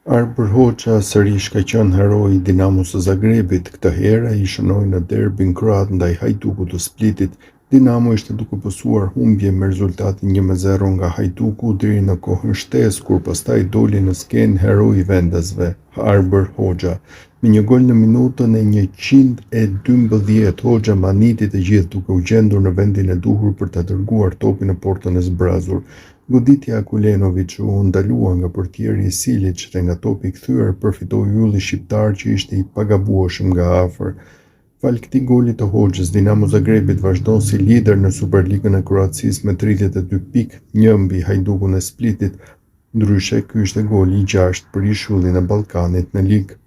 Arbër Hoxha sërish ka qenë heroi i Dinamos së Zagrebit. Këtë herë ai shënoi në derbin kroat ndaj Hajdukut të Splitit. Dinamo ishte duke pësuar humbje me rezultatin 1-0 nga Hajduku deri në kohën shtesë, kur pastaj doli në skenë heroi i vendasve, Arbër Hoxha. Me një gol në minutën e 112, Hoxha maniti të gjithë duke u gjendur në vendin e duhur për të dërguar topin në portën e zbrazur. Goditja Kulenovic u ndalua nga portieri i Silic dhe nga topi i kthyer përfitoi ylli shqiptar që ishte i pagabueshëm nga afër. Fal këtij goli të Hoxhës, Dinamo Zagrebit vazhdon si lider në Superligën e Kroacisë me 32 pikë, një mbi Hajdukun e Splitit. Ndryshe, ky ishte goli i 6 për ishujllin e Ballkanit në ligë.